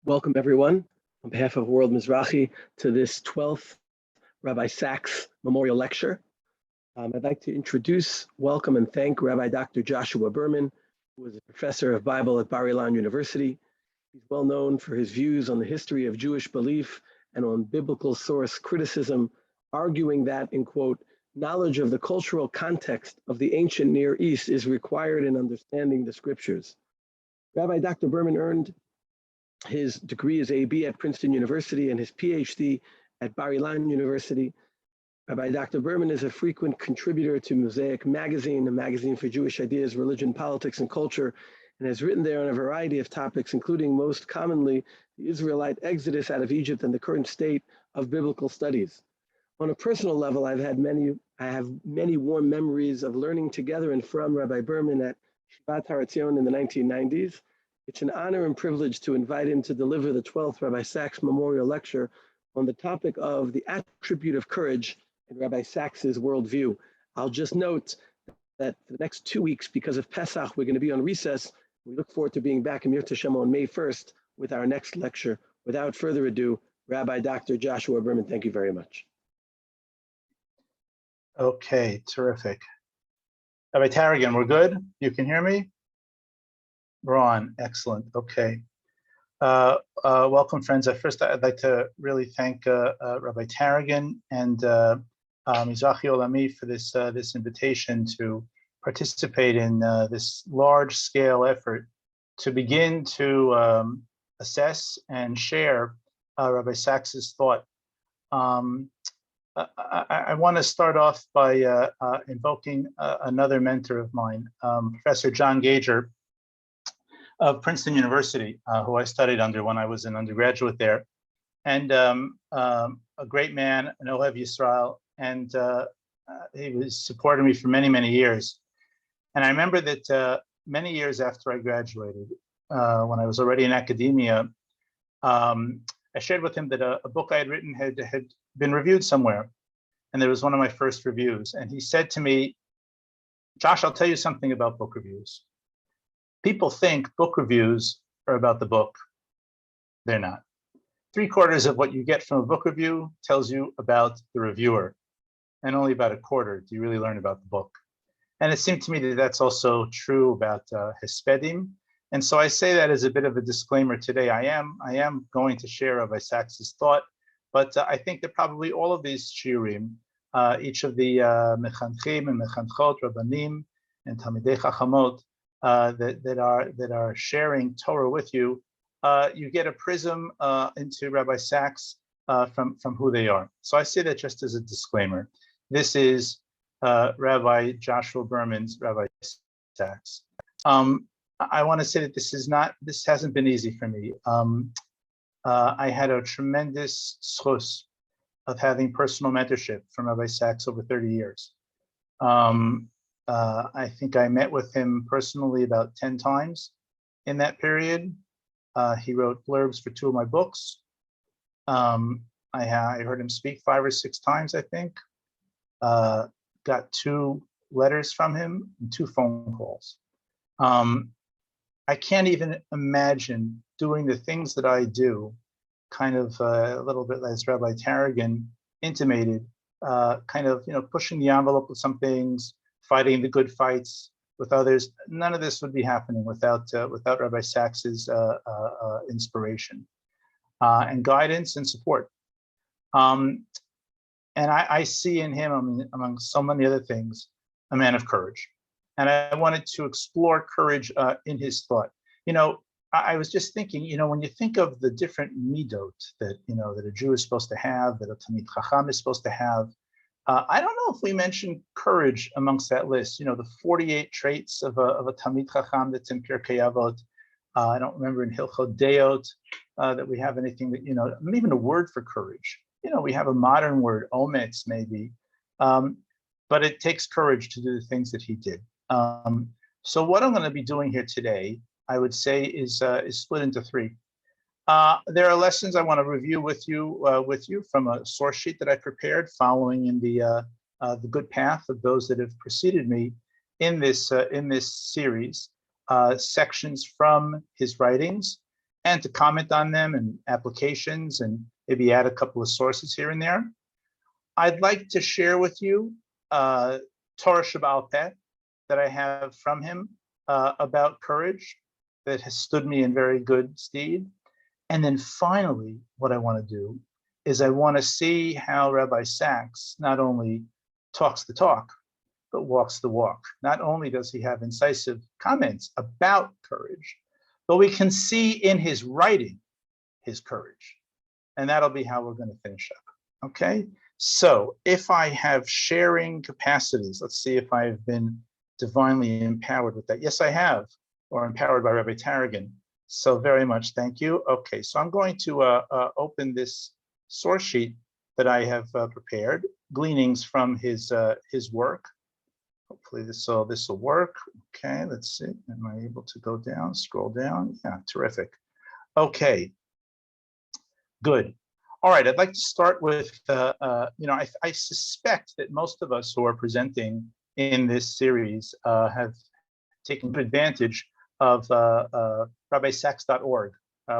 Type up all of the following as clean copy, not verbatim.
Welcome, everyone, on behalf of World Mizrahi, to this 12th Rabbi Sacks Memorial Lecture. I'd like to introduce, welcome, and thank Rabbi Dr. Joshua Berman, who is a professor of Bible at Bar Ilan University. He's well known for his views on the history of Jewish belief and on biblical source criticism, arguing that, in quote, knowledge of the cultural context of the ancient Near East is required in understanding the scriptures. Rabbi Dr. Berman earned his degree as AB at Princeton University and his PhD at Bar Ilan University. Rabbi Dr. Berman is a frequent contributor to Mosaic Magazine, a magazine for Jewish ideas, religion, politics, and culture, and has written there on a variety of topics, including most commonly the Israelite exodus out of Egypt and the current state of biblical studies. On a personal level, I have many warm memories of learning together and from Rabbi Berman at Shivat Har Etzion in the 1990s. It's an honor and privilege to invite him to deliver the 12th Rabbi Sacks Memorial Lecture on the topic of the attribute of courage in Rabbi Sacks's worldview. I'll just note that for the next 2 weeks, because of Pesach, we're going to be on recess. We look forward to being back in Mir Tashem on May 1st with our next lecture. Without further ado, Rabbi Dr. Joshua Berman, thank you very much. Okay, terrific. Rabbi Tarragon, we're good? You can hear me? We're on, excellent, okay. Welcome, friends. First, I'd like to really thank Rabbi Tarragon and Mizrahi Olami for this invitation to participate in this large-scale effort to begin to assess and share Rabbi Sacks's thought. I want to start off by invoking another mentor of mine, Professor John Gager of Princeton University, who I studied under when I was an undergraduate there, and a great man, an Ohev Yisrael, and he was supporting me for many, many years. And I remember that many years after I graduated, when I was already in academia, I shared with him that a book I had written had been reviewed somewhere, and there was one of my first reviews. And he said to me, "Josh, I'll tell you something about book reviews. People think book reviews are about the book. They're not. 3/4 of what you get from a book review tells you about the reviewer, and only about 1/4 do you really learn about the book." And it seemed to me that that's also true about Hespedim. And so I say that as a bit of a disclaimer today. I am going to share Rabbi Sacks's thought, but I think that probably all of these shiurim, each of the mechanchim and mechanchot, rabbanim, and talmidei chachamot, that are sharing Torah with you, you get a prism into Rabbi Sacks from who they are. So I say that just as a disclaimer. This is Rabbi Joshua Berman's Rabbi Sacks. I want to say that this hasn't been easy for me. I had a tremendous zchus of having personal mentorship from Rabbi Sacks over 30 years. I think I met with him personally about 10 times in that period. He wrote blurbs for 2 of my books. I heard him speak 5 or 6 times, I think. Got 2 letters from him and 2 phone calls. I can't even imagine doing the things that I do, kind of a little bit as Rabbi Tarragon intimated, kind of, pushing the envelope with some things, fighting the good fights with others. None of this would be happening without Rabbi Sacks's inspiration and guidance and support. And I see in him, among so many other things, a man of courage. And I wanted to explore courage in his thought. I was just thinking, when you think of the different midot that a Jew is supposed to have, that a Talmid Chacham is supposed to have, I don't know if we mentioned courage amongst that list. The 48 traits of a Talmid Chacham that's in Pirkei Avot. I don't remember in Hilchot Deot that we have anything that, not even a word for courage. We have a modern word, ometz maybe, but it takes courage to do the things that he did. So what I'm going to be doing here today, I would say, is split into 3. There are lessons I want to review with you from a source sheet that I prepared, following in the good path of those that have preceded me in this series. Sections from his writings and to comment on them and applications and maybe add a couple of sources here and there. I'd like to share with you Torah Sheba'al Peh that I have from him about courage that has stood me in very good stead. And then finally, what I want to do is I want to see how Rabbi Sacks not only talks the talk, but walks the walk. Not only does he have incisive comments about courage, but we can see in his writing his courage. And that'll be how we're going to finish up. Okay? So if I have sharing capacities, let's see if I've been divinely empowered with that. Yes, I have, or empowered by Rabbi Tarragon. So very much thank you. Okay, so I'm going to open this source sheet that I have prepared, gleanings from his work. Hopefully this will work. Okay, let's see. Am I able to go down, scroll down? Yeah, terrific. Okay, good. All right, I'd like to start with, I suspect that most of us who are presenting in this series have taken good advantage of rabbisacks.org,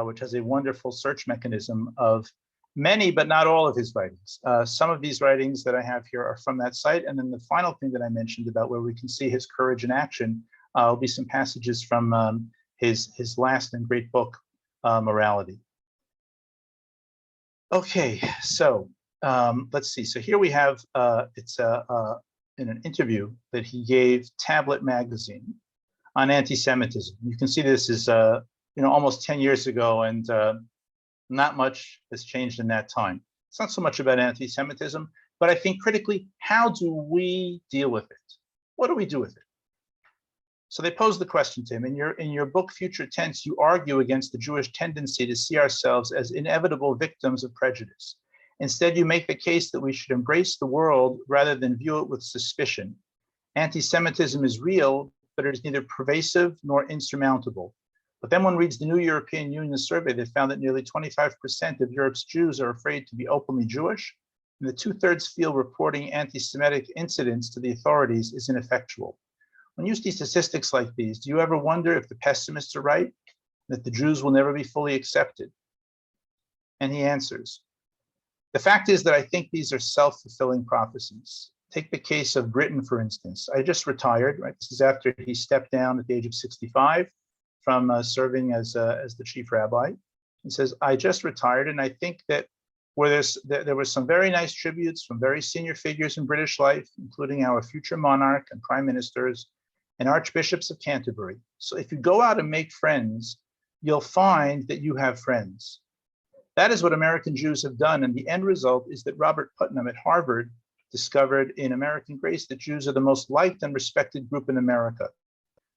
which has a wonderful search mechanism of many, but not all of his writings. Some of these writings that I have here are from that site. And then the final thing that I mentioned about where we can see his courage in action will be some passages from his last and great book, Morality. Okay, so let's see. So here we have, it's in an interview that he gave Tablet Magazine on anti-Semitism. You can see this is, almost 10 years ago, and not much has changed in that time. It's not so much about anti-Semitism, but I think critically, how do we deal with it? What do we do with it? So they pose the question to him. In your book, Future Tense, you argue against the Jewish tendency to see ourselves as inevitable victims of prejudice. Instead, you make the case that we should embrace the world rather than view it with suspicion. Anti-Semitism is real, but it is neither pervasive nor insurmountable. But then one reads the new European Union survey that found that nearly 25% of Europe's Jews are afraid to be openly Jewish, and the 2/3 feel reporting anti-Semitic incidents to the authorities is ineffectual. When you see statistics like these, do you ever wonder if the pessimists are right, that the Jews will never be fully accepted? And he answers, the fact is that I think these are self-fulfilling prophecies. Take the case of Britain, for instance. I just retired, right? This is after he stepped down at the age of 65 from serving as the chief rabbi. He says, I just retired, and I think that there were some very nice tributes from very senior figures in British life, including our future monarch and prime ministers and archbishops of Canterbury. So if you go out and make friends, you'll find that you have friends. That is what American Jews have done, and the end result is that Robert Putnam at Harvard discovered in American Grace that Jews are the most liked and respected group in America.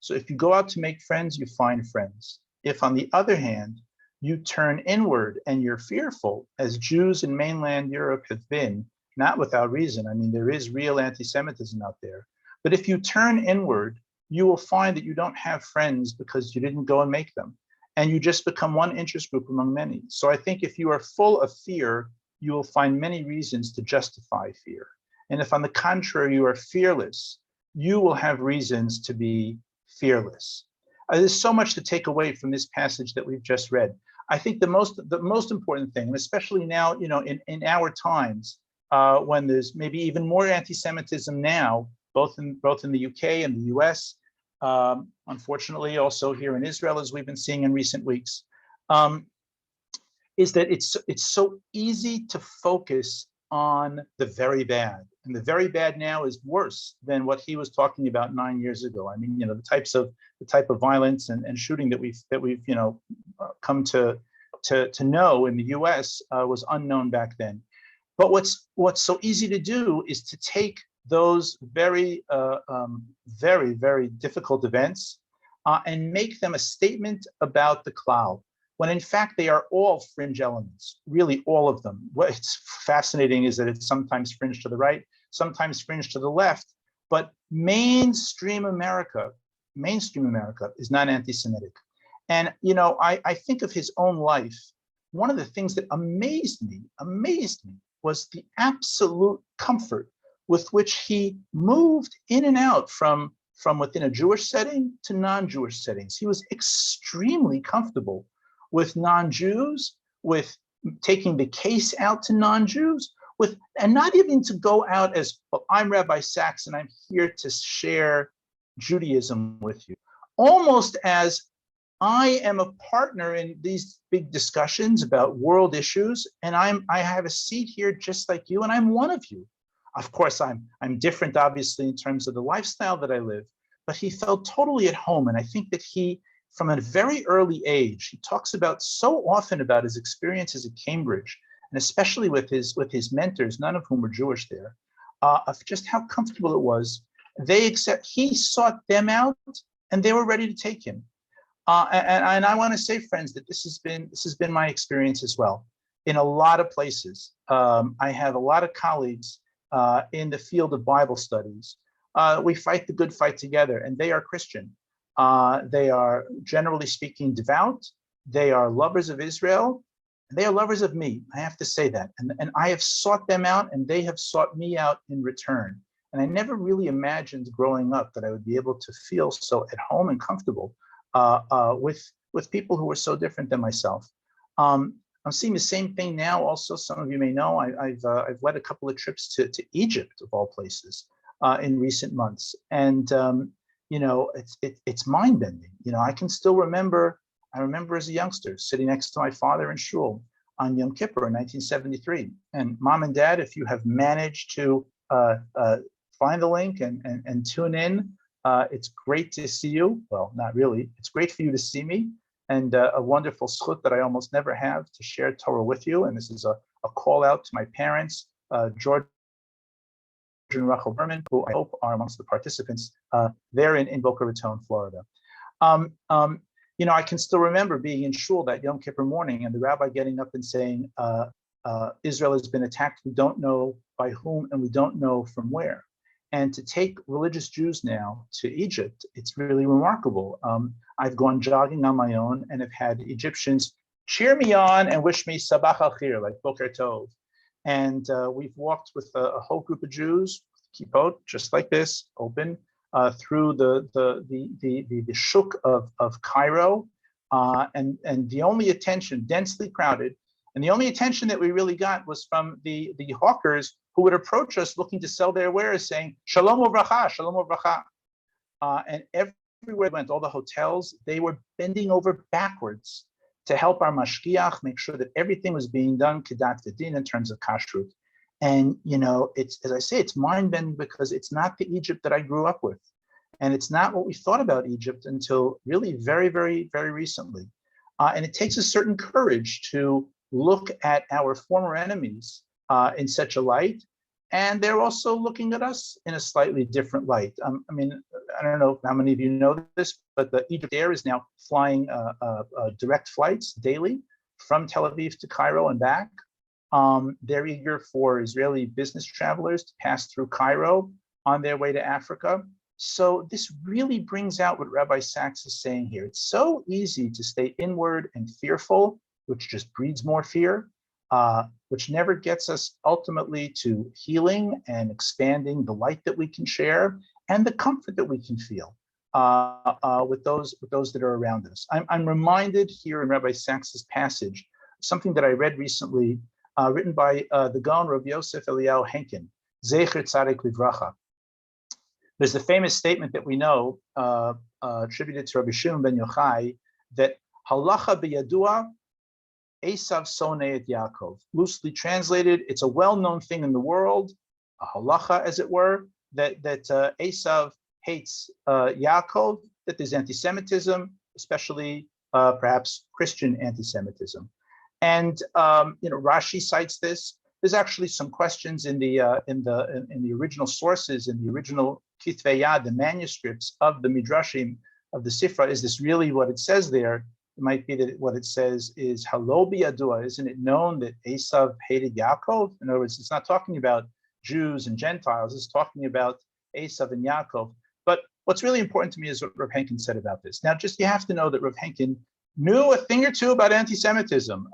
So if you go out to make friends, you find friends. If, on the other hand, you turn inward and you're fearful, as Jews in mainland Europe have been, not without reason. I mean, there is real anti-Semitism out there. But if you turn inward, you will find that you don't have friends because you didn't go and make them. And you just become one interest group among many. So I think if you are full of fear, you will find many reasons to justify fear. And if, on the contrary, you are fearless, you will have reasons to be fearless. There's so much to take away from this passage that we've just read. I think the most important thing, and especially now, in our times, when there's maybe even more anti-Semitism now, both in the UK and the US, unfortunately also here in Israel, as we've been seeing in recent weeks, is that it's so easy to focus on the very bad. And the very bad now is worse than what he was talking about 9 years ago. I mean, the type of violence and shooting that we've come to know in the US was unknown back then. But what's so easy to do is to take those very, very difficult events and make them a statement about the cloud, when in fact they are all fringe elements, really all of them. What's fascinating is that it's sometimes fringe to the right, sometimes fringe to the left, but mainstream America is not anti-Semitic. And I think of his own life. One of the things that amazed me was the absolute comfort with which he moved in and out from within a Jewish setting to non-Jewish settings. He was extremely comfortable with non-Jews, with taking the case out to non-Jews, and not even to go out as, well, I'm Rabbi Sacks and I'm here to share Judaism with you. Almost as I am a partner in these big discussions about world issues, and I have a seat here just like you, and I'm one of you. Of course, I'm different, obviously, in terms of the lifestyle that I live, but he felt totally at home. And I think that he, from a very early age, he talks about so often about his experiences at Cambridge, and especially with his mentors, none of whom were Jewish there, of just how comfortable it was. He sought them out, and they were ready to take him. And I want to say, friends, that this has been my experience as well. In a lot of places, I have a lot of colleagues in the field of Bible studies. We fight the good fight together, and they are Christian. They are, generally speaking, devout. They are lovers of Israel. They are lovers of me. I have to say that. And I have sought them out, and they have sought me out in return. And I never really imagined growing up that I would be able to feel so at home and comfortable with people who were so different than myself. I'm seeing the same thing now. Also, some of you may know I've led a couple of trips to Egypt, of all places, in recent months, and it's mind-bending. I can still remember. I remember as a youngster sitting next to my father in shul on Yom Kippur in 1973. And Mom and Dad, if you have managed to find the link and tune in, it's great to see you. Well, not really. It's great for you to see me, and a wonderful zchut that I almost never have to share Torah with you. And this is a call out to my parents, George and Rachel Berman, who I hope are amongst the participants there in Boca Raton, Florida. I can still remember being in shul that Yom Kippur morning, and the rabbi getting up and saying, Israel has been attacked. We don't know by whom, and we don't know from where. And to take religious Jews now to Egypt, it's really remarkable. I've gone jogging on my own and have had Egyptians cheer me on and wish me sabach al khair, like boker tov. And we've walked with a whole group of Jews, kippot, just like this, open, through the shuk of Cairo, and the only attention, densely crowded, and the only attention that we really got was from the hawkers who would approach us looking to sell their wares, saying shalom uvracha, shalom uvracha. And everywhere we went, all the hotels, they were bending over backwards to help our mashgiach make sure that everything was being done kedat v'din in terms of kashrut. And it's, as I say, it's mind-bending because it's not the Egypt that I grew up with, and it's not what we thought about Egypt until really very, very, very recently. And it takes a certain courage to look at our former enemies in such a light, and they're also looking at us in a slightly different light. I don't know how many of you know this, but the Egypt Air is now flying direct flights daily from Tel Aviv to Cairo and back. They're eager for Israeli business travelers to pass through Cairo on their way to Africa. So this really brings out what Rabbi Sacks is saying here. It's so easy to stay inward and fearful, which just breeds more fear, which never gets us ultimately to healing and expanding the light that we can share and the comfort that we can feel with those that are around us. I'm reminded here in Rabbi Sacks's passage, something that I read recently, written by the Gaon Rav Yosef Eliyahu Henkin, Zecher Tzaddik Livracha. There's the famous statement that we know, attributed to Rabbi Shimon ben Yochai, that halacha b'yadua, Esav soneh et Yaakov. Loosely translated, it's a well-known thing in the world, a halacha, as it were, that Esav hates Yaakov, that there's anti-Semitism, especially perhaps Christian anti-Semitism. And Rashi cites this. There's actually some questions in the original sources, in the original Kitvei Yad, the manuscripts of the Midrashim of the Sifra. Is this really what it says there? It might be that what it says is Halo biyadua. Isn't it known that Esav hated Yaakov? In other words, it's not talking about Jews and Gentiles. It's talking about Esav and Yaakov. But what's really important to me is what Rav Henkin said about this. Now, just you have to know that Rav Henkin knew a thing or two about anti-Semitism.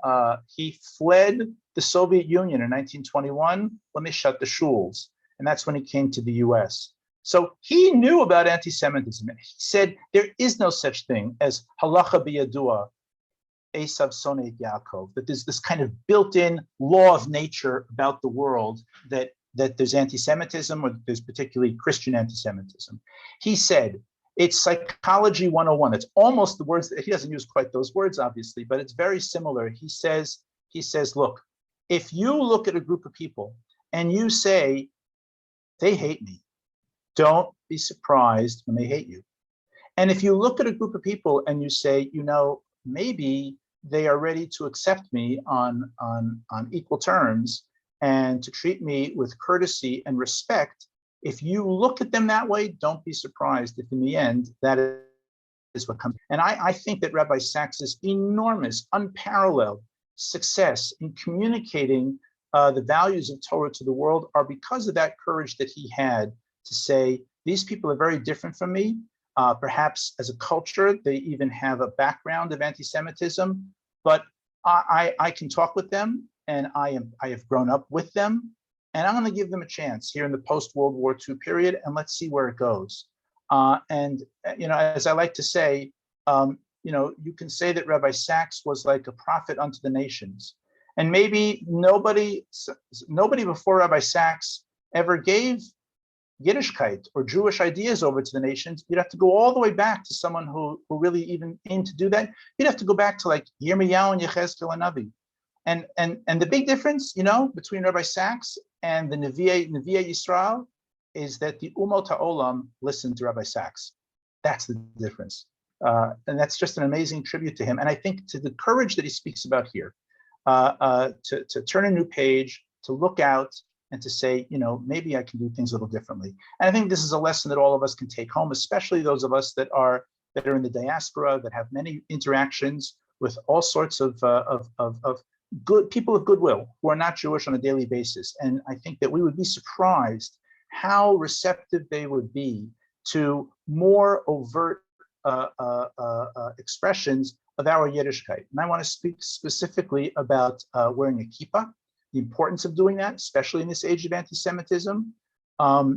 He fled the Soviet Union in 1921 when they shut the shuls, and that's when he came to the US. So he knew about anti-Semitism, and he said there is no such thing as halacha biyadua. Esav Sonei Yaakov, that there's this kind of built-in law of nature about the world, that there's anti-Semitism, or there's particularly Christian anti-Semitism. He said, it's psychology 101. It's almost the words, he doesn't use quite those words, obviously, but it's very similar. He says, look, if you look at a group of people and you say, they hate me, don't be surprised when they hate you. And if you look at a group of people and you say, maybe they are ready to accept me on equal terms and to treat me with courtesy and respect, if you look at them that way, don't be surprised if in the end that is what comes. And I think that Rabbi Sacks' enormous, unparalleled success in communicating the values of Torah to the world are because of that courage that he had to say, these people are very different from me. Perhaps as a culture, they even have a background of anti-Semitism, but I can talk with them, and I have grown up with them, and I'm going to give them a chance here in the post-World War II period, and let's see where it goes. As I like to say, you can say that Rabbi Sacks was like a prophet unto the nations, and maybe nobody before Rabbi Sacks ever gave Yiddishkeit or Jewish ideas over to the nations. You'd have to go all the way back to someone who really even aimed to do that. You'd have to go back to like Yirmiyahu and Yechezkel and Navi. And the big difference, between Rabbi Sacks and the Nevi'ei Yisrael is that the Umot HaOlam listened to Rabbi Sacks. That's the difference. And that's just an amazing tribute to him. And I think to the courage that he speaks about here, to turn a new page, to look out, and to say, maybe I can do things a little differently. And I think this is a lesson that all of us can take home, especially those of us that are in the diaspora, that have many interactions with all sorts of good people of goodwill who are not Jewish on a daily basis. And I think that we would be surprised how receptive they would be to more overt expressions of our Yiddishkeit. And I want to speak specifically about wearing a kippah, the importance of doing that, especially in this age of anti-Semitism. I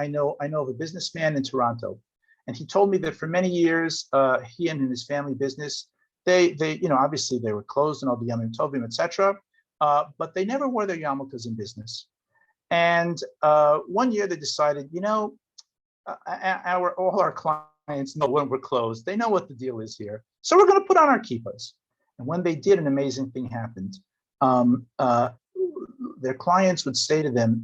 know of a businessman in Toronto, and he told me that for many years, he and his family business, they obviously they were closed and all the Yamim Tovim, etc., but they never wore their yarmulkes in business. And one year they decided, all our clients know when we're closed. They know what the deal is here, so we're going to put on our kippahs. And when they did, an amazing thing happened. Their clients would say to them,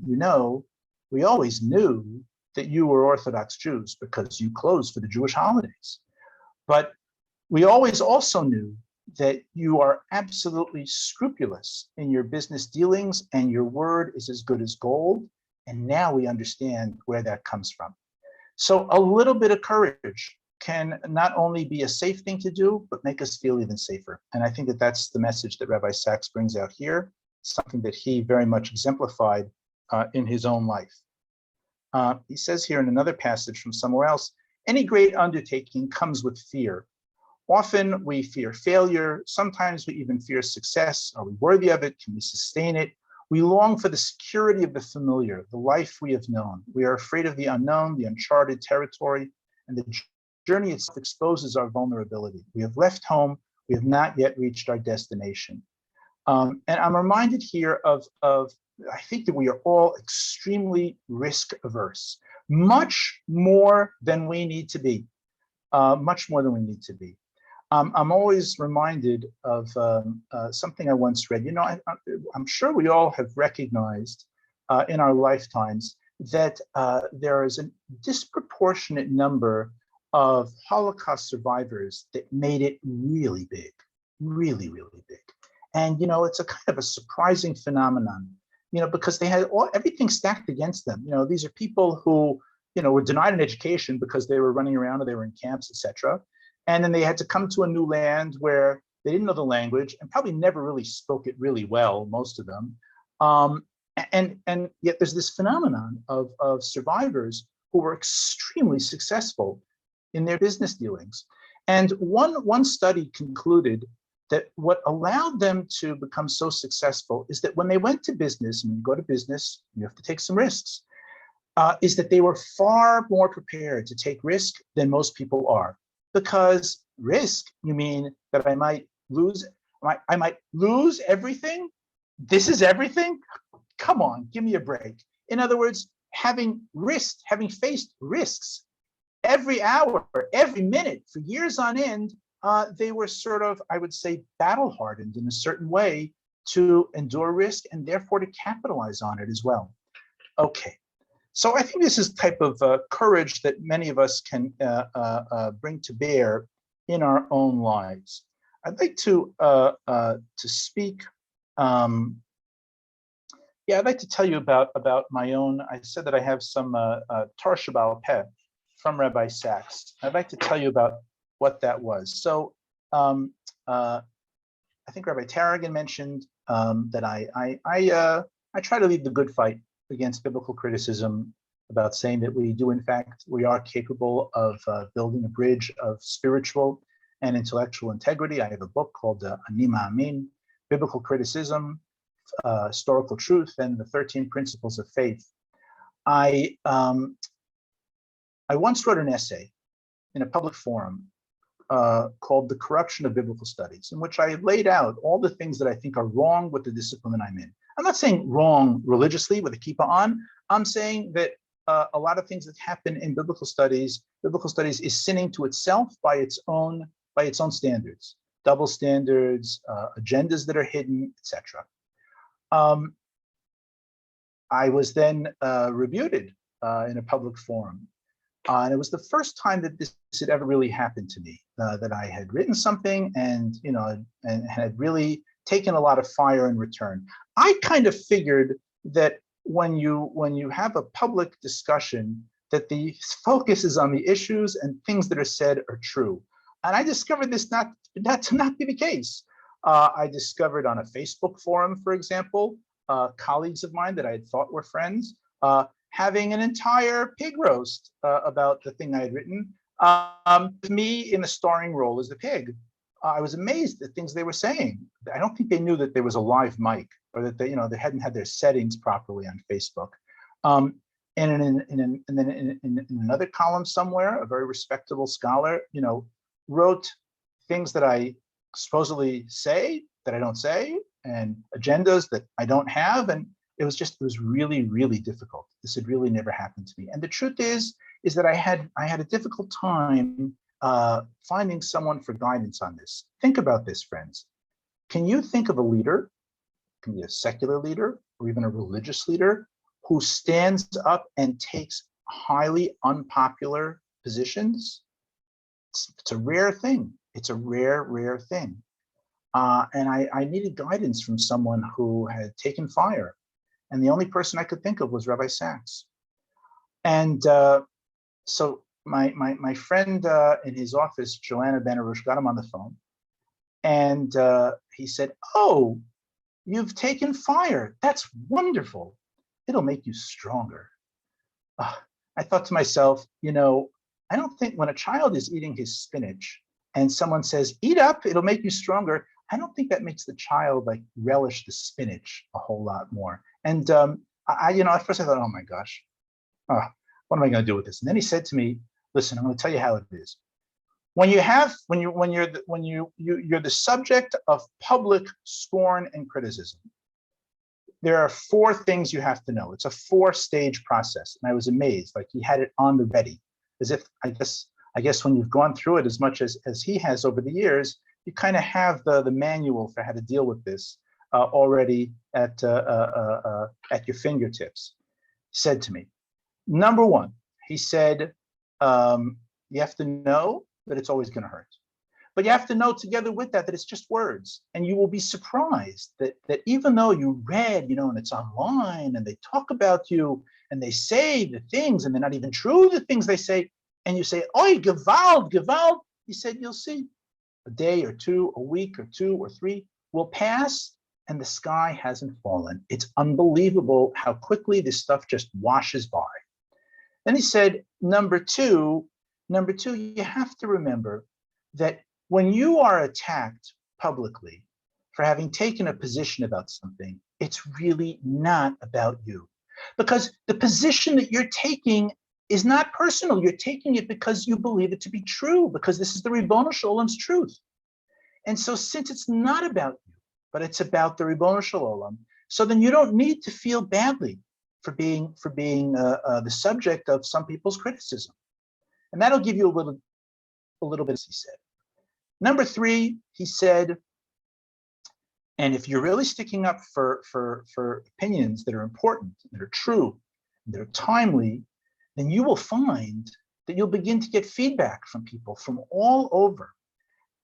we always knew that you were Orthodox Jews because you closed for the Jewish holidays. But we always also knew that you are absolutely scrupulous in your business dealings and your word is as good as gold. And now we understand where that comes from. So a little bit of courage can not only be a safe thing to do, but make us feel even safer. And I think that that's the message that Rabbi Sacks brings out here, something that he very much exemplified in his own life. He says here in another passage from somewhere else, any great undertaking comes with fear. Often we fear failure. Sometimes we even fear success. Are we worthy of it? Can we sustain it? We long for the security of the familiar, the life we have known. We are afraid of the unknown, the uncharted territory, and the journey itself exposes our vulnerability. We have left home. We have not yet reached our destination. And I'm reminded here of I think that we are all extremely risk averse, much more than we need to be, much more than we need to be. I'm always reminded of something I once read. I'm sure we all have recognized in our lifetimes that there is a disproportionate number of Holocaust survivors that made it really big, really, really big. And, it's a kind of a surprising phenomenon, because they had everything stacked against them. These are people who, were denied an education because they were running around or they were in camps, etc. And then they had to come to a new land where they didn't know the language and probably never really spoke it really well, most of them. And yet there's this phenomenon of survivors who were extremely successful in their business dealings. And one study concluded that what allowed them to become so successful is that when they went to business, and when you go to business, you have to take some risks, is that they were far more prepared to take risk than most people are. Because Risk? You mean that I might lose? I might lose everything? This is everything? Come on, give me a break. In other words, having faced risks every hour, every minute, for years on end, they were sort of, I would say, battle hardened in a certain way to endure risk and therefore to capitalize on it as well. Okay, so I think this is the type of courage that many of us can bring to bear in our own lives. I'd like to speak. I'd like to tell you about my own. I said that I have some Tarsha Baal Peh from Rabbi Sacks. I'd like to tell you about what that was. So I think Rabbi Tarragon mentioned that I try to lead the good fight against biblical criticism about saying that we are capable of building a bridge of spiritual and intellectual integrity. I have a book called Anima, Biblical Criticism, Historical Truth, and the 13 Principles of Faith. I once wrote an essay in a public forum called The Corruption of Biblical Studies, in which I laid out all the things that I think are wrong with the discipline that I'm in. I'm not saying wrong religiously with a kippah on. I'm saying that a lot of things that happen in biblical studies is sinning to itself by its own standards, double standards, agendas that are hidden, etc. I was then rebuted in a public forum. And it was the first time that this had ever really happened to me, that I had written something and had really taken a lot of fire in return. I kind of figured that when you have a public discussion, that the focus is on the issues and things that are said are true. And I discovered this not to not be the case. I discovered on a Facebook forum, for example, colleagues of mine that I had thought were friends, having an entire pig roast about the thing I had written, with me in the starring role as the pig. I was amazed at things they were saying. I don't think they knew that there was a live mic, or that they hadn't had their settings properly on Facebook. And then in another column somewhere, a very respectable scholar, wrote things that I supposedly say that I don't say, and agendas that I don't have, and it was really, really difficult. This had really never happened to me. And the truth is that I had a difficult time finding someone for guidance on this. Think about this, friends. Can you think of a leader, can be a secular leader or even a religious leader, who stands up and takes highly unpopular positions? It's a rare thing. It's a rare, rare thing. And I needed guidance from someone who had taken fire. And the only person I could think of was Rabbi Sacks. And so my friend in his office, Joanna Ben-Arush, got him on the phone. And he said, "Oh, you've taken fire. That's wonderful. It'll make you stronger." I thought to myself, I don't think when a child is eating his spinach and someone says, "Eat up, it'll make you stronger," I don't think that makes the child relish the spinach a whole lot more. And at first I thought, oh my gosh, what am I going to do with this? And then he said to me, "Listen, I'm going to tell you how it is. When you're the subject of public scorn and criticism, there are 4 things you have to know. It's a 4-stage process." And I was amazed, he had it on the ready, as if I guess when you've gone through it as much as he has over the years, you kind of have the manual for how to deal with this already at your fingertips. He said to me, number 1, he said, you have to know that it's always going to hurt. But you have to know together with that it's just words. And you will be surprised that even though you read, and it's online and they talk about you and they say the things and they're not even true, the things they say, and you say, "Oi, Gewalt, Gewalt," he said, you'll see. A day or 2, a week or 2 or 3 will pass and the sky hasn't fallen. It's unbelievable how quickly this stuff just washes by. Then he said, number two, you have to remember that when you are attacked publicly for having taken a position about something, it's really not about you. Because the position that you're taking is not personal. You're taking it because you believe it to be true, because this is the Ribono Shel Olam's truth. And so since it's not about you, but it's about the Ribono Shel Olam, so then you don't need to feel badly for being the subject of some people's criticism. And that'll give you a little bit, as he said. Number 3, he said, and if you're really sticking up for opinions that are important, that are true, that are timely, then you will find that you'll begin to get feedback from people from all over.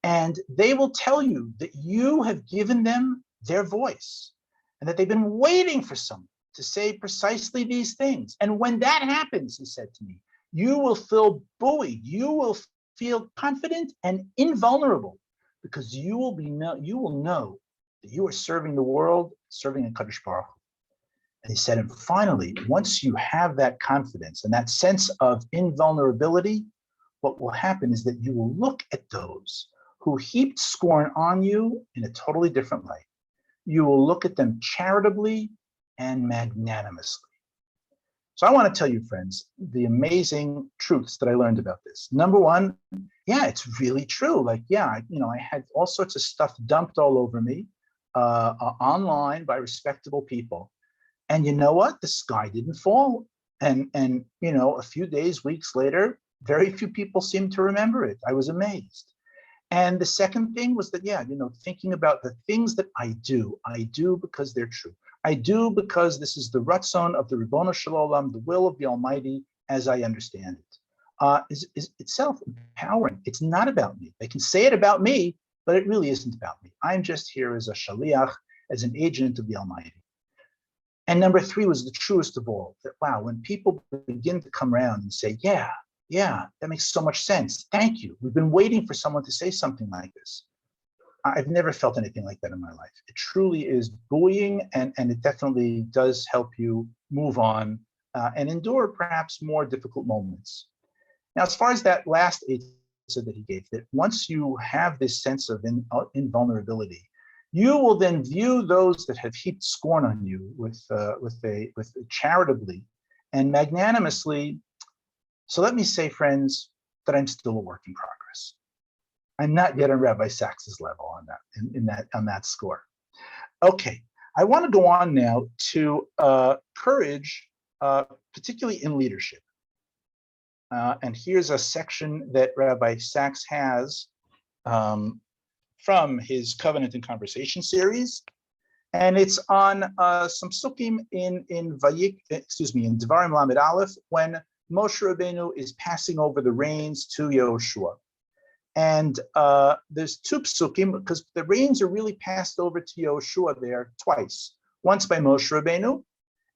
And they will tell you that you have given them their voice and that they've been waiting for someone to say precisely these things. And when that happens, he said to me, you will feel buoyed, you will feel confident and invulnerable, because you will know that you are serving the world, serving a Kadosh Baruch Hu. And he said, and finally, once you have that confidence and that sense of invulnerability, what will happen is that you will look at those who heaped scorn on you in a totally different light. You will look at them charitably and magnanimously. So I want to tell you, friends, the amazing truths that I learned about this. Number 1, yeah, it's really true. Like, yeah, I had all sorts of stuff dumped all over me online by respectable people. And you know what? The sky didn't fall. And a few days, weeks later, very few people seemed to remember it. I was amazed. And the second thing was that, thinking about the things that I do because they're true. I do because this is the ratzon of the Ribono Shel Olam, the will of the Almighty, as I understand it. Is itself empowering. It's not about me. They can say it about me, but it really isn't about me. I'm just here as a shaliach, as an agent of the Almighty. And number 3 was the truest of all, that, wow, when people begin to come around and say, yeah, that makes so much sense. Thank you. We've been waiting for someone to say something like this. I've never felt anything like that in my life. It truly is buoying, and it definitely does help you move on and endure perhaps more difficult moments. Now, as far as that last answer that he gave, that once you have this sense of invulnerability, you will then view those that have heaped scorn on you with charitably and magnanimously. So let me say, friends, that I'm still a work in progress. I'm not yet on Rabbi Sacks's level on that, on that score. Okay, I want to go on now to courage, particularly in leadership. And here's a section that Rabbi Sacks has from his Covenant and Conversation series, and it's on some sukkim in Devarim Lamed Aleph, when Moshe Rabbeinu is passing over the reins to Yehoshua. And there's 2 psukim, because the reins are really passed over to Yehoshua there twice. Once by Moshe Rabbeinu,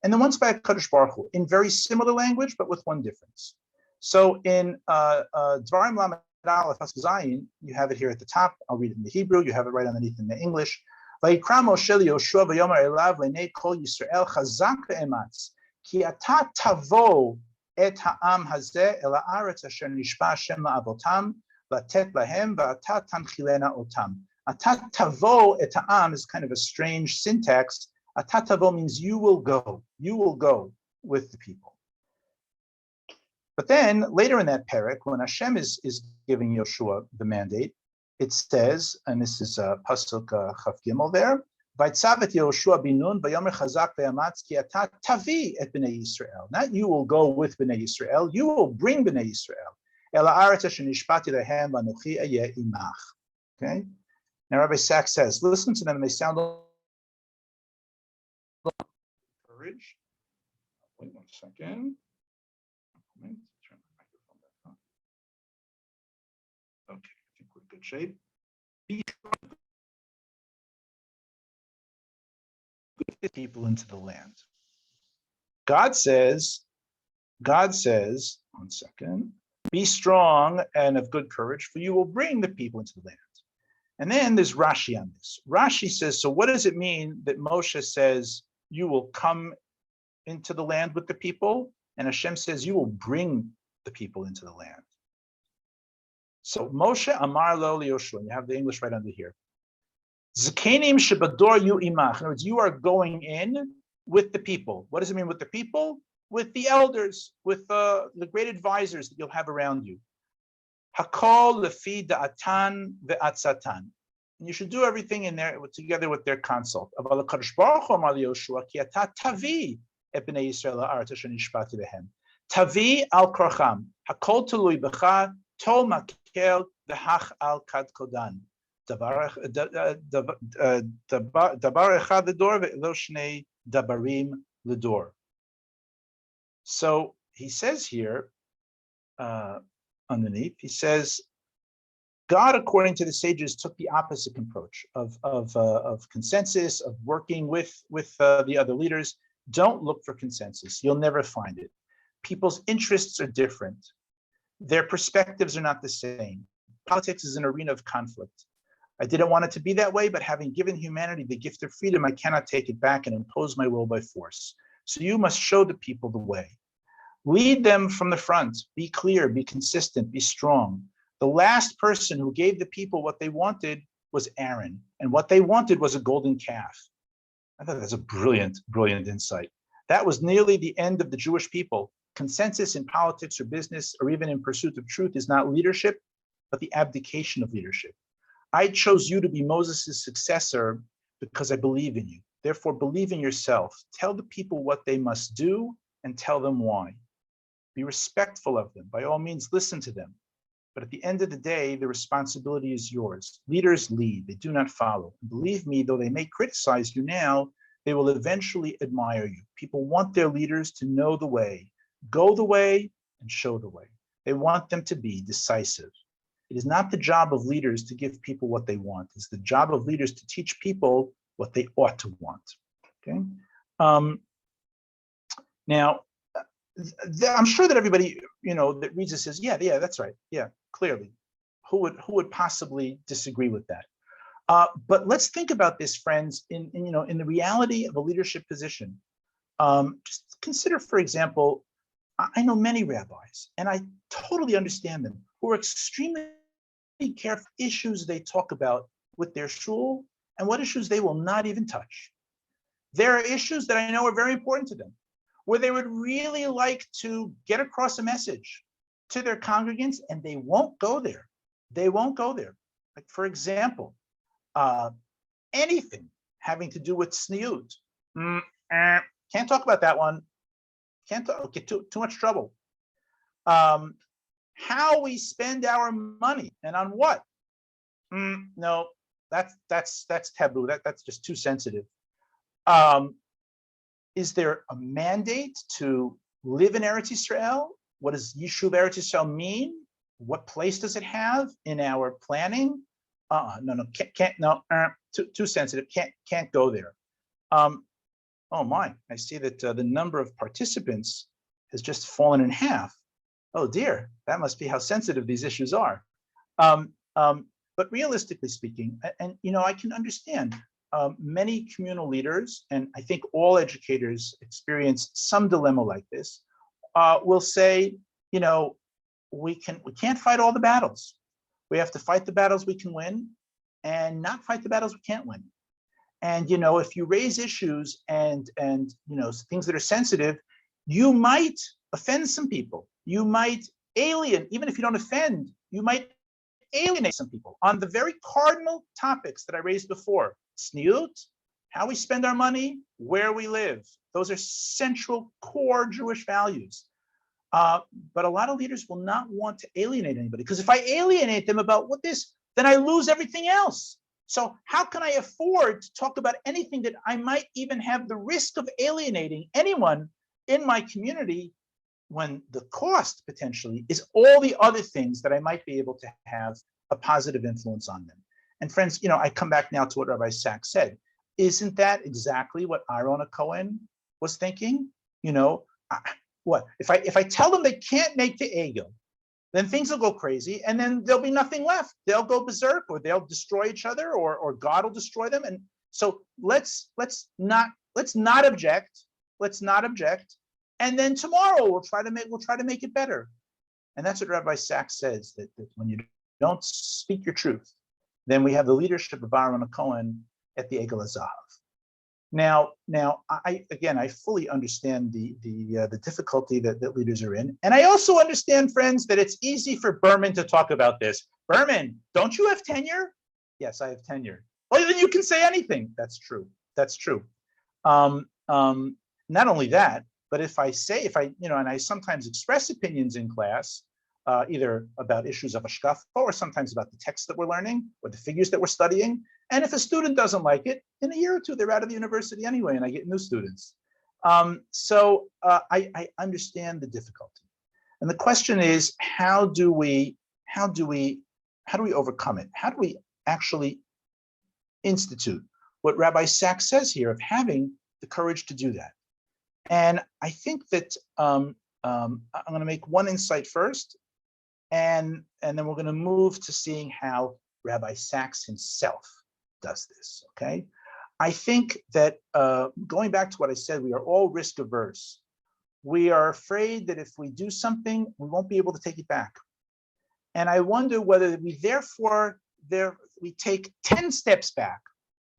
and then once by Kadosh Baruch Hu, in very similar language, but with one difference. So in Dvarim Lamed Aleph Zayin, you have it here at the top. I'll read it in the Hebrew. You have it right underneath in the English. Vayikra Moshe Yehoshua v'yomer elav l'nei kol Yisrael chazak ve'ematz ki ata tavo et ha'am hazeh el ha'aretz asher nishba Hashem la'avotam latet lahem v'ata tanchilena otam. Ata tavo et ha'am is kind of a strange syntax. Ata tavo means you will go with the people. But then later in that parak, when Hashem is giving Yehoshua the mandate, it says, and this is pasuk Chaf Gimel there, Vaytzavet Yehoshua bin Nun v'yomer chazak ve'amatz ki ata tavi et bnei Yisrael. Not you will go with bnei Yisrael, you will bring bnei Yisrael. El ha'aretz asher nishbati lehem v'anochi ayeh imach. Okay. Now Rabbi Sacks says, listen to them, and they sound courage. Wait 1 second. Turn the microphone back on. Okay, I think we're in good shape. Be good people into the land. God says, 1 second, be strong and of good courage, for you will bring the people into the land. And then there's Rashi on this. Rashi says, so what does it mean that Moshe says, you will come into the land with the people? And Hashem says, you will bring the people into the land. So Moshe Amar Lo Yehoshua, you have the English right under here. Zkenim shebador yu imach. In other words, you are going in with the people. What does it mean with the people? with the elders, with the great advisors that you'll have around you. Hakol lefi da'atan ve'atzatan. And you should do everything in there together with their consult. Aval HaKadosh Baruch Hu amar liYoshua ki ata tavi et bnei Yisrael la'aretz asher nishbati lehem. Tavi al korcham. Hakol tului b'cha tol makel v'hach al kad kodan. Dabar echad l'dor ve'lo shnei dabarim l'dor. So he says here, underneath, he says, God, according to the sages, took the opposite approach of consensus, of working with the other leaders. Don't look for consensus. You'll never find it. People's interests are different. Their perspectives are not the same. Politics is an arena of conflict. I didn't want it to be that way, but having given humanity the gift of freedom, I cannot take it back and impose my will by force. So you must show the people the way. Lead them from the front. Be clear, be consistent, be strong. The last person who gave the people what they wanted was Aaron, and what they wanted was a golden calf. I thought that's a brilliant, brilliant insight. That was nearly the end of the Jewish people. Consensus in politics or business, or even in pursuit of truth, is not leadership, but the abdication of leadership. I chose you to be Moses' successor because I believe in you. Therefore, believe in yourself. Tell the people what they must do and tell them why. Be respectful of them. By all means, listen to them. But at the end of the day, the responsibility is yours. Leaders lead, they do not follow. And believe me, though they may criticize you now, they will eventually admire you. People want their leaders to know the way, go the way, and show the way. They want them to be decisive. It is not the job of leaders to give people what they want. It's the job of leaders to teach people what they ought to want. Okay. Now, I'm sure that everybody, that reads this says, yeah, that's right. Yeah, clearly. Who would possibly disagree with that? But let's think about this, friends, in the reality of a leadership position. Just consider, for example, I know many rabbis, and I totally understand them, who are extremely careful issues they talk about with their shul and what issues they will not even touch. There are issues that I know are very important to them, where they would really like to get across a message to their congregants, and they won't go there. They won't go there. Like, for example, anything having to do with sniut. Can't talk about that one. Can't talk, get too much trouble. How we spend our money and on what? No, that's taboo. That's just too sensitive. Is there a mandate to live in Eretz Yisrael? What does Yishuv Eretz Yisrael mean? What place does it have in our planning? No, can't, no, too sensitive. Can't go there. Oh my! I see that the number of participants has just fallen in half. Oh dear, that must be how sensitive these issues are. But realistically speaking, and I can understand. Many communal leaders, and I think all educators experience some dilemma like this, will say, we can't fight all the battles. We have to fight the battles we can win and not fight the battles we can't win. And if you raise issues and things that are sensitive, you might offend some people. You might even if you don't offend, you might alienate some people on the very cardinal topics that I raised before. Sniut, how we spend our money, where we live. Those are central core Jewish values. But a lot of leaders will not want to alienate anybody, because if I alienate them about what this, then I lose everything else. So how can I afford to talk about anything that I might even have the risk of alienating anyone in my community, when the cost potentially is all the other things that I might be able to have a positive influence on them? And friends, I come back now to what Rabbi Sacks said. Isn't that exactly what Aaron Cohen was thinking? What if I tell them they can't make the Egel, then things will go crazy, and then there'll be nothing left. They'll go berserk, or they'll destroy each other, or God will destroy them. And so let's not object. Let's not object. And then tomorrow we'll try to make it better. And that's what Rabbi Sacks says, that when you don't speak your truth, then we have the leadership of Aaron Cohen at the Egel HaZahav. Now, I fully understand the difficulty that leaders are in, and I also understand, friends, that it's easy for Berman to talk about this. Berman, don't you have tenure? Yes, I have tenure. Well, then you can say anything. That's true. That's true. Not only that, but if I, and I sometimes express opinions in class, either about issues of hashkafa or sometimes about the text that we're learning or the figures that we're studying. And if a student doesn't like it, in a year or two, they're out of the university anyway, and I get new students. So I understand the difficulty. And the question is, how do we overcome it? How do we actually institute what Rabbi Sacks says here of having the courage to do that? And I think that I'm going to make one insight first, and then we're going to move to seeing how Rabbi Sacks himself does this, okay? I think that going back to what I said, we are all risk averse. We are afraid that if we do something, we won't be able to take it back. And I wonder whether we therefore we take 10 steps back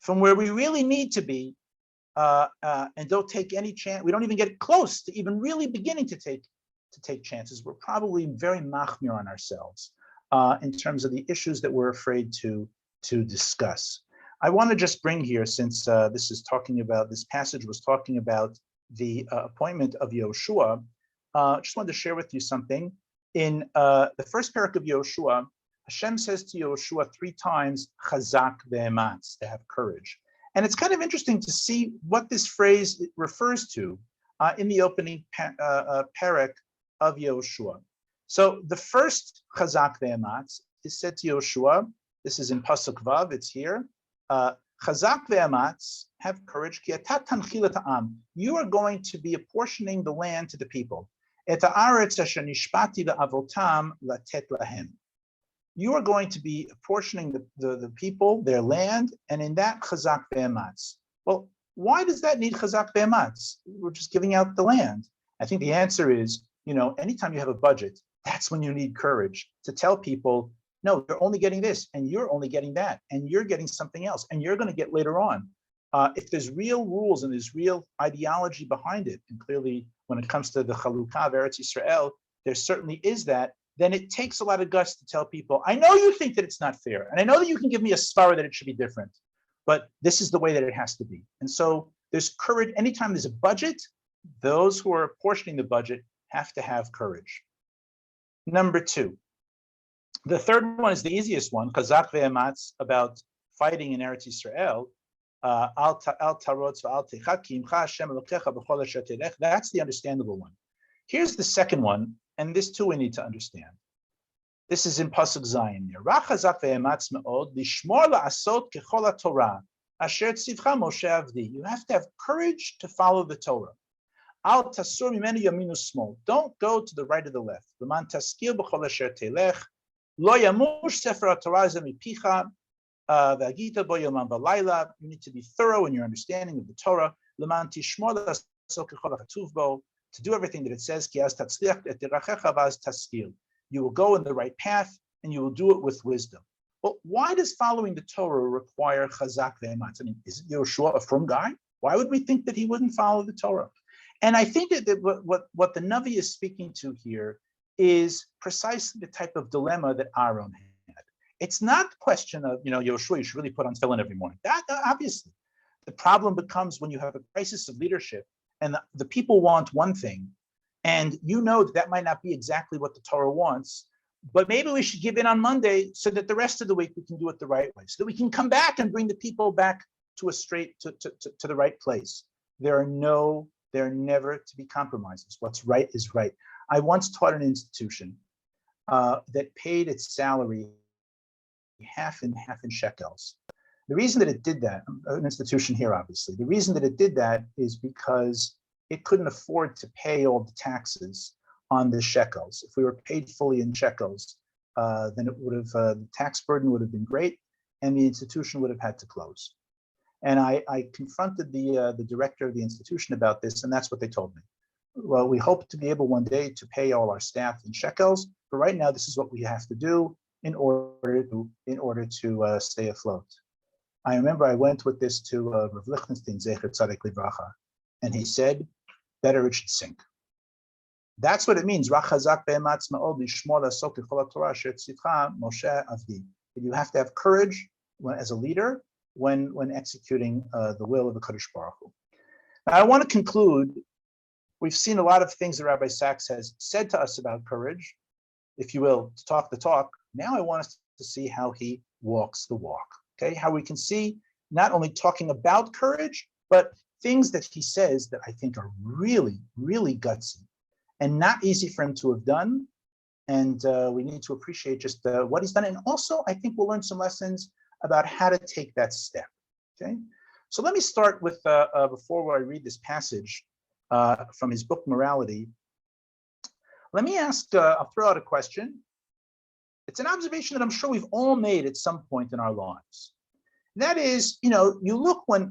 from where we really need to be, and don't take any chance. We don't even get close to even really beginning to take chances. We're probably very machmir on ourselves in terms of the issues that we're afraid to discuss. I want to just bring here, since this passage was talking about the appointment of Yehoshua, just wanted to share with you something. In the first parak of Yehoshua, Hashem says to Yehoshua 3 times, chazak ve'ematz, to have courage. And it's kind of interesting to see what this phrase refers to in the opening parak of Yehoshua. So the first chazak ve'ematz is said to Yehoshua. This is in pasuk vav. It's here. Chazak ve'ematz, have courage. Ki ata tanchil et ha'am. You are going to be apportioning the land to the people. Et ha'aretz asher nishpati la'avotam latet lahem. You are going to be apportioning the people, their land, and in that chazak ve'ematz. Well, why does that need chazak ve'ematz? We're just giving out the land. I think the answer is, anytime you have a budget, that's when you need courage to tell people, no, you're only getting this, and you're only getting that, and you're getting something else, and you're going to get later on. If there's real rules and there's real ideology behind it, and clearly when it comes to the chalukah of Eretz Yisrael, there certainly is that, then it takes a lot of guts to tell people, I know you think that it's not fair, and I know that you can give me a svara that it should be different, but this is the way that it has to be. And so there's courage. Anytime there's a budget, those who are apportioning the budget have to have courage. Number 2. The third one is the easiest one, chazak ve'ematz, about fighting in Eretz Yisrael. That's the understandable one. Here's the second one, and this too we need to understand. This is in pasuk zayin here. Chazak ve'ematz me'od lishmor la'asot kechol haTorah asher tzivcha Moshe avdi. You have to have courage to follow the Torah. Al tasur mimenu yaminu smol. Don't go to the right or the left. L'man taskil b'chol asher telech. Lo yamush sefer haTorah ze mipicha v'agita bo yomam v'layla. You need to be thorough in your understanding of the Torah. L'man tishmor la'asot kechol ha'katuv bo. To do everything that it says, ki az tatzliach et derachecha v'az taskil. You will go in the right path, and you will do it with wisdom. Well, why does following the Torah require chazak ve'ematz? I mean, is Yehoshua a frum guy? Why would we think that he wouldn't follow the Torah? And I think that what the Navi is speaking to here is precisely the type of dilemma that Aaron had. It's not the question of, Yehoshua, you should really put on tefillin every morning. That obviously. The problem becomes when you have a crisis of leadership and the people want one thing, and that might not be exactly what the Torah wants, but maybe we should give in on Monday so that the rest of the week we can do it the right way, so that we can come back and bring the people back to the right place. There are never to be compromises. What's right is right. I once taught an institution that paid its salary half in shekels. The reason that it did that, an institution here obviously, the reason that it did that is because it couldn't afford to pay all the taxes on the shekels. If we were paid fully in shekels, then it would have, the tax burden would have been great, and the institution would have had to close. And I confronted the director of the institution about this, and that's what they told me. Well, we hope to be able one day to pay all our staff in shekels, but right now this is what we have to do in order to stay afloat. I remember I went with this to Rav Lichtenstein, Zecher Tzaddik Livracha, and he said, better it should sink. That's what it means. You have to have courage as a leader when executing the will of the Kadosh Baruch Hu. Now, I want to conclude. We've seen a lot of things that Rabbi Sacks has said to us about courage, if you will, to talk the talk. Now I want us to see how he walks the walk. Okay, how we can see not only talking about courage, but things that he says that I think are really, really gutsy and not easy for him to have done. And we need to appreciate just what he's done. And also, I think we'll learn some lessons about how to take that step. Okay, so let me start with, before I read this passage from his book, Morality, let me ask, I'll throw out a question. It's an observation that I'm sure we've all made at some point in our lives. That is, you look when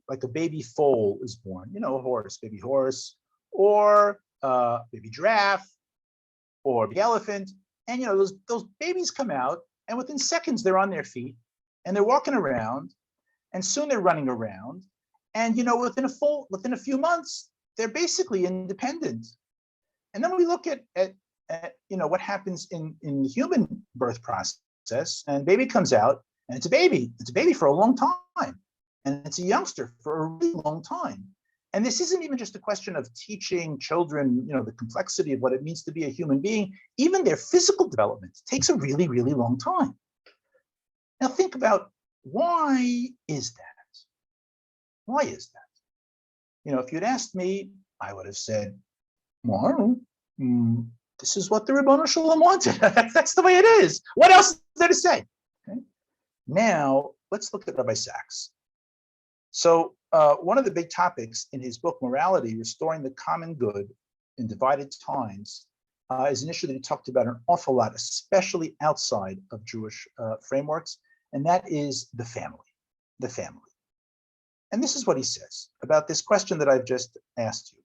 like a baby foal is born, a horse, baby horse, or baby giraffe, or the elephant, and those babies come out, and within seconds they're on their feet, and they're walking around, and soon they're running around, and within a few months they're basically independent. And then we look at what happens in the human birth process, and baby comes out, and it's a baby for a long time, and it's a youngster for a really long time. And this isn't even just a question of teaching children, the complexity of what it means to be a human being. Even their physical development takes a really, really long time. Now think about, why is that? Why is that? If you'd asked me, I would have said, well, this is what the Ribono Shel Olam wanted. That's the way it is. What else is there to say? Okay. Now, let's look at Rabbi Sacks. So one of the big topics in his book, Morality, Restoring the Common Good in Divided Times, is an issue that he talked about an awful lot, especially outside of Jewish frameworks, and that is the family. The family. And this is what he says about this question that I've just asked you.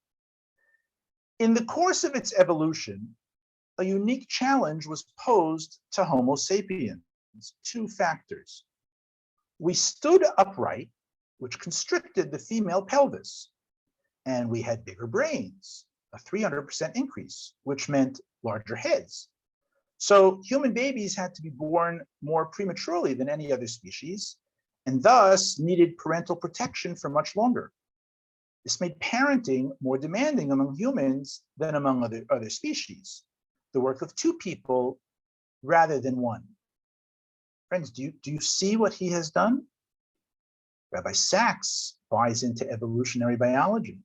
In the course of its evolution, a unique challenge was posed to Homo sapiens. Two factors. We stood upright, which constricted the female pelvis, and we had bigger brains, a 300% increase, which meant larger heads. So human babies had to be born more prematurely than any other species, and thus needed parental protection for much longer. This made parenting more demanding among humans than among other species, the work of two people rather than one. Friends, do you see what he has done? Rabbi Sacks buys into evolutionary biology.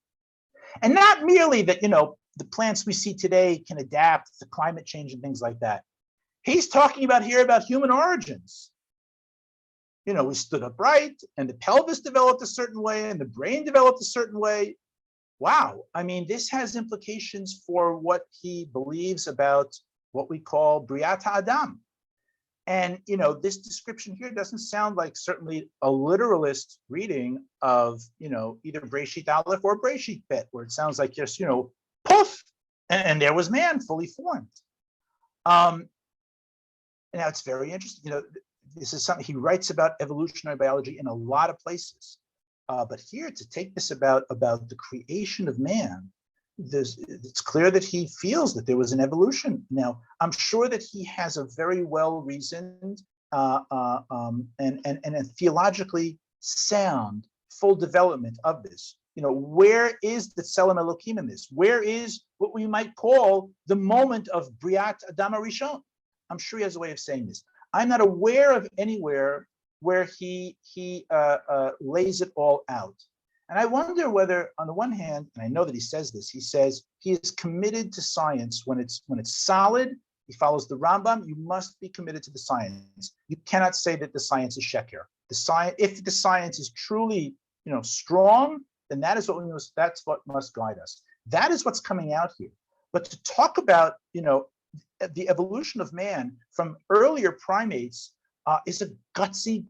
And not merely that, the plants we see today can adapt to climate change and things like that. He's talking about human origins. We stood upright, and the pelvis developed a certain way, and the brain developed a certain way. Wow. I mean, this has implications for what he believes about what we call Briat HaAdam. And, this description here doesn't sound like certainly a literalist reading of, either Breshit Aleph or Breshit Bet, where it sounds like just, poof, and there was man fully formed. Now it's very interesting. This is something he writes about evolutionary biology in a lot of places. But here, to take this about the creation of man, it's clear that he feels that there was an evolution. Now, I'm sure that he has a very well-reasoned and a theologically sound full development of this. Where is the Tselem Elokim in this? Where is what we might call the moment of Briat Adam HaRishon? I'm sure he has a way of saying this. I'm not aware of anywhere where he lays it all out. And I wonder whether, on the one hand, and I know that he says this, he says he is committed to science when it's solid. He follows the Rambam. You must be committed to the science. You cannot say that the science is sheker. If the science is truly, strong, then that's what must guide us. That is what's coming out here. But to talk about, the evolution of man from earlier primates is a gutsy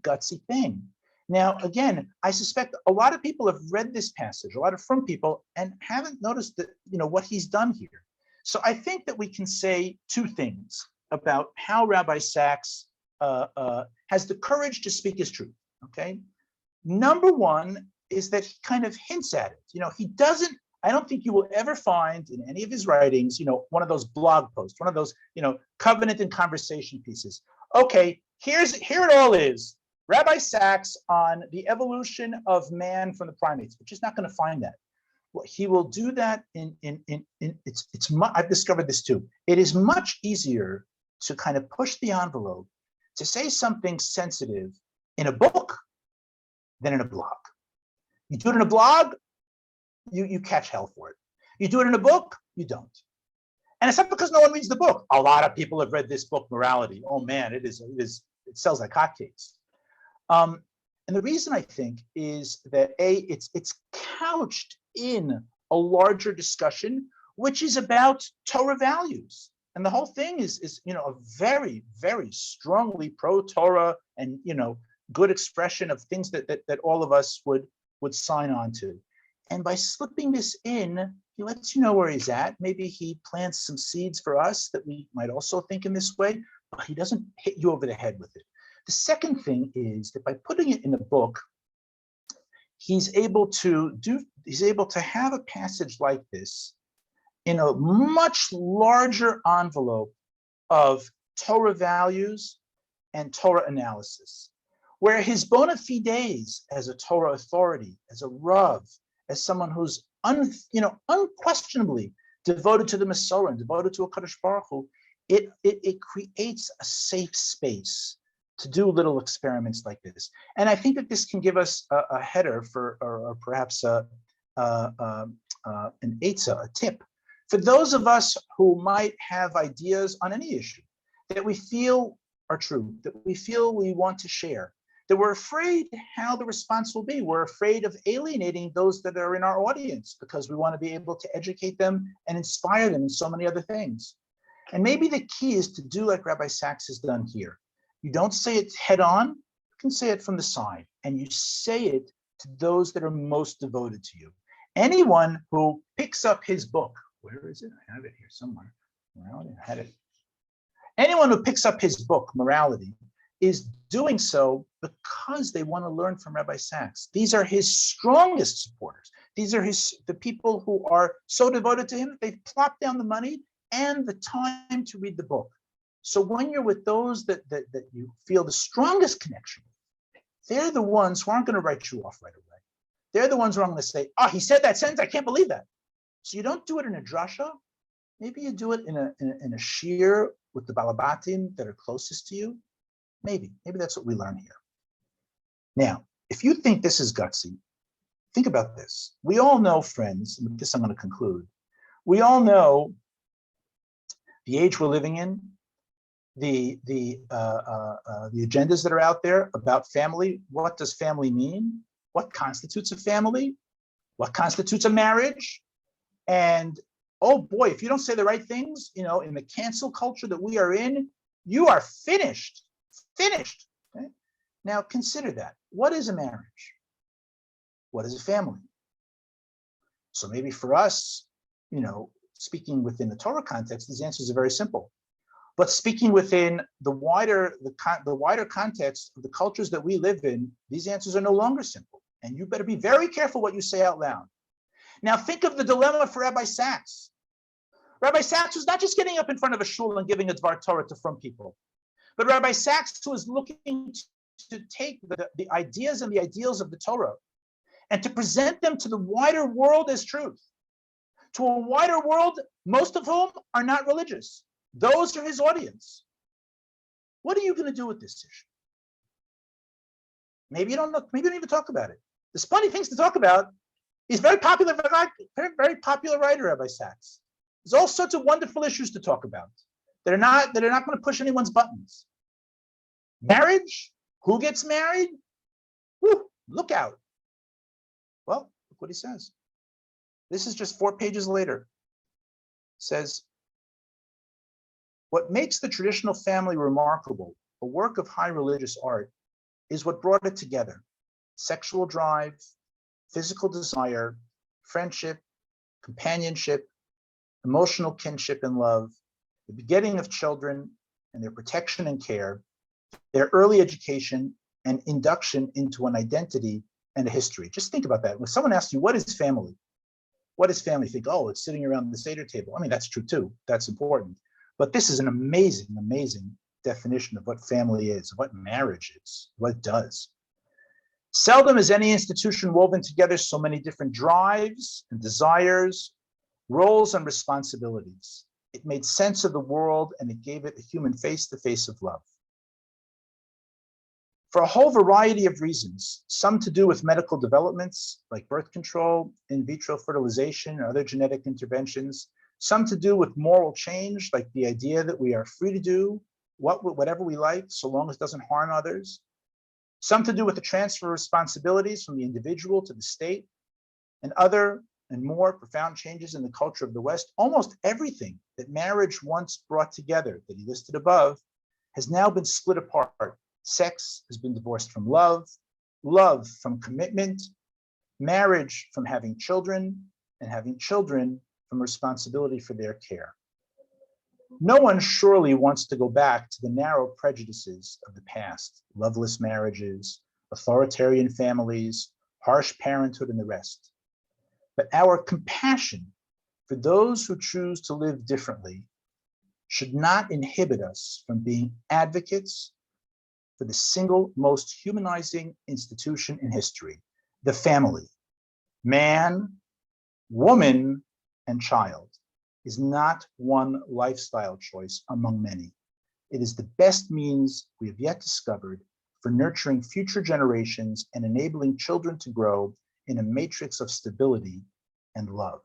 thing. Now, again, I suspect a lot of people have read this passage, a lot of frum people, and haven't noticed that, what he's done here. So I think that we can say two things about how Rabbi Sacks has the courage to speak his truth. okay? Number one is that he kind of hints at it. He doesn't, I don't think you will ever find in any of his writings, one of those blog posts, one of those, covenant and conversation pieces. Okay, here it all is. Rabbi Sacks on the evolution of man from the primates, but just not going to find that. Well, he will do that I've discovered this too. It is much easier to kind of push the envelope to say something sensitive in a book than in a blog. You do it in a blog, you catch hell for it. You do it in a book, you don't. And it's not because no one reads the book. A lot of people have read this book, Morality. Oh man, it sells like hotcakes. And the reason I think is that it's couched in a larger discussion, which is about Torah values. And the whole thing is a very, very strongly pro-Torah and good expression of things that all of us would sign on to. And by slipping this in, he lets you know where he's at. Maybe he plants some seeds for us that we might also think in this way, but he doesn't hit you over the head with it. The second thing is that by putting it in a book, he's able to have a passage like this in a much larger envelope of Torah values and Torah analysis, where his bona fides as a Torah authority, as a Rav, as someone who's unquestionably devoted to the Masorah and devoted to a Kadosh Baruch Hu, it creates a safe space to do little experiments like this. And I think that this can give us a header for, or perhaps an eitzah, a tip, for those of us who might have ideas on any issue that we feel are true, that we feel we want to share, that we're afraid how the response will be. We're afraid of alienating those that are in our audience because we want to be able to educate them and inspire them in so many other things. And maybe the key is to do like Rabbi Sacks has done here. You don't say it head on, you can say it from the side, and you say it to those that are most devoted to you. Anyone who picks up his book, where is it? I have it here somewhere. Morality, I had it. Anyone who picks up his book, Morality, is doing so because they want to learn from Rabbi Sacks. These are his strongest supporters. These are the people who are so devoted to him that they've plopped down the money and the time to read the book. So when you're with those that you feel the strongest connection with, they're the ones who aren't going to write you off right away. They're the ones who are going to say, oh, he said that sentence, I can't believe that. So you don't do it in a drasha. Maybe you do it in a shir with the balabatim that are closest to you. Maybe that's what we learn here. Now, if you think this is gutsy, think about this. We all know, friends, and with this I'm going to conclude, we all know the age we're living in, the agendas that are out there about family. What does family mean? What constitutes a family? What constitutes a marriage? And oh boy, if you don't say the right things, in the cancel culture that we are in, you are finished. Okay? Now consider that. What is a marriage? What is a family? So maybe for us, speaking within the Torah context, these answers are very simple. But speaking within the wider context of the cultures that we live in, these answers are no longer simple. And you better be very careful what you say out loud. Now think of the dilemma for Rabbi Sacks. Rabbi Sacks was not just getting up in front of a shul and giving a Dvar Torah to from people, but Rabbi Sacks was looking to take the ideas and the ideals of the Torah and to present them to the wider world as truth. To a wider world, most of whom are not religious. Those are his audience. What are you going to do with this issue? Maybe you don't know. Maybe you don't even talk about it. There's plenty of things to talk about. He's very popular, very popular writer, Rabbi Sacks. There's all sorts of wonderful issues to talk about that are not going to push anyone's buttons. Marriage? Who gets married? Woo, look out. Well, look what he says. This is just 4 pages later. It says, what makes the traditional family remarkable, a work of high religious art, is what brought it together. Sexual drive, physical desire, friendship, companionship, emotional kinship and love, the begetting of children and their protection and care, their early education, and induction into an identity and a history. Just think about that. When someone asks you, what is family? What is family? You think, oh, it's sitting around the Seder table. I mean, that's true too. That's important. But this is an amazing, amazing definition of what family is, of what marriage is, what it does. Seldom is any institution woven together so many different drives and desires, roles and responsibilities. It made sense of the world and it gave it a human face, the face of love. For a whole variety of reasons, some to do with medical developments like birth control, in vitro fertilization, or other genetic interventions, some to do with moral change, like the idea that we are free to do whatever we like, so long as it doesn't harm others. Some to do with the transfer of responsibilities from the individual to the state, and other and more profound changes in the culture of the West. Almost everything that marriage once brought together that he listed above has now been split apart. Sex has been divorced from love, love from commitment, marriage from having children, and having children from responsibility for their care. No one surely wants to go back to the narrow prejudices of the past, loveless marriages, authoritarian families, harsh parenthood, and the rest. But our compassion for those who choose to live differently should not inhibit us from being advocates for the single most humanizing institution in history, the family. Man, woman, and child is not one lifestyle choice among many. It is the best means we have yet discovered for nurturing future generations and enabling children to grow in a matrix of stability and love.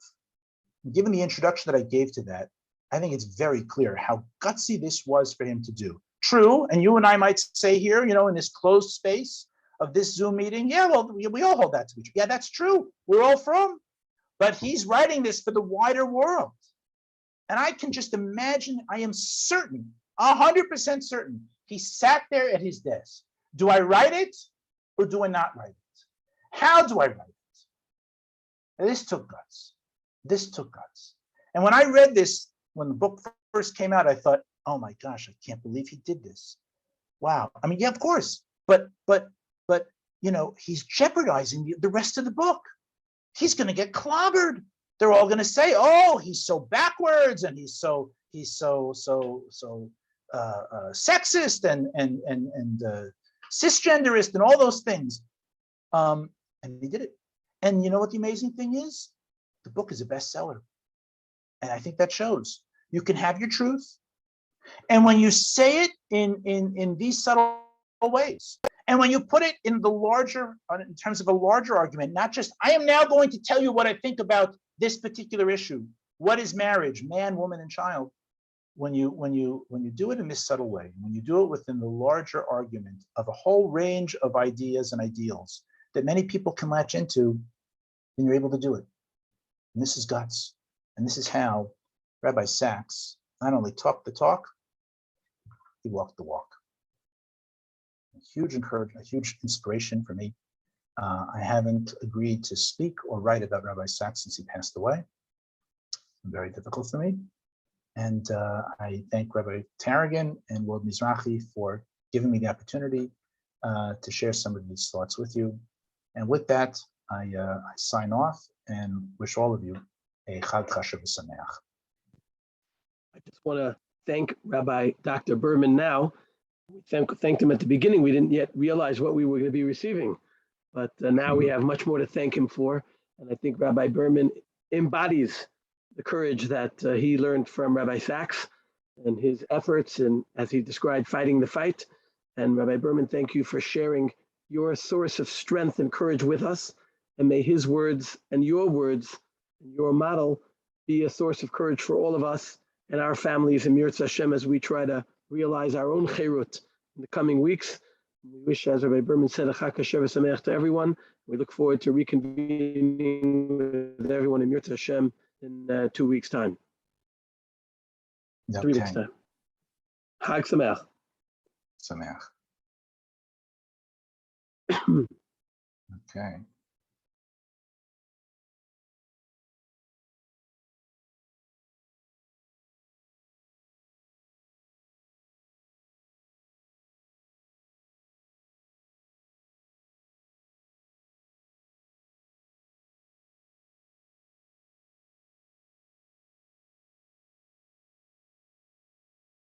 Given the introduction that I gave to that, I think it's very clear how gutsy this was for him to do. True, and you and I might say here, in this closed space of this Zoom meeting, yeah, well, we all hold that to be true. Yeah, that's true. We're all from. But he's writing this for the wider world. And I can just imagine, I am certain, 100% certain, he sat there at his desk. Do I write it or do I not write it? How do I write it? And this took guts. This took guts. And when I read this, when the book first came out, I thought, oh my gosh, I can't believe he did this. Wow. I mean, yeah, of course. But he's jeopardizing the rest of the book. He's going to get clobbered. They're all going to say, "Oh, he's so backwards, and he's so sexist and cisgenderist and all those things." And he did it. And you know what the amazing thing is? The book is a bestseller, and I think that shows. You can have your truth, and when you say it in these subtle ways, and when you put it in terms of a larger argument, not just, I am now going to tell you what I think about this particular issue. What is marriage, man, woman, and child? When you do it in this subtle way, when you do it within the larger argument of a whole range of ideas and ideals that many people can latch into, then you're able to do it. And this is guts. And this is how Rabbi Sacks not only talked the talk, he walked the walk. A huge encouragement, a huge inspiration for me. I haven't agreed to speak or write about Rabbi Sacks since he passed away. Very difficult for me. And I thank Rabbi Tarragon and World Mizrahi for giving me the opportunity to share some of these thoughts with you. And with that, I sign off and wish all of you a HaChevra Sameach. I just want to thank Rabbi Dr. Berman now. We thanked him at the beginning. We didn't yet realize what we were going to be receiving, but now we have much more to thank him for. And I think Rabbi Berman embodies the courage that he learned from Rabbi Sacks and his efforts, and as he described, fighting the fight. And Rabbi Berman, thank you for sharing your source of strength and courage with us. And may his words and your model be a source of courage for all of us and our families in Mirz Hashem as we try to realize our own cherut in the coming weeks. We wish, as Rabbi Berman said, a HaChevra Sameach to everyone. We look forward to reconvening with everyone in Mirz Hashem in 2 weeks' time. Okay. 3 weeks' time. Chag Sameach. Sameach. Okay.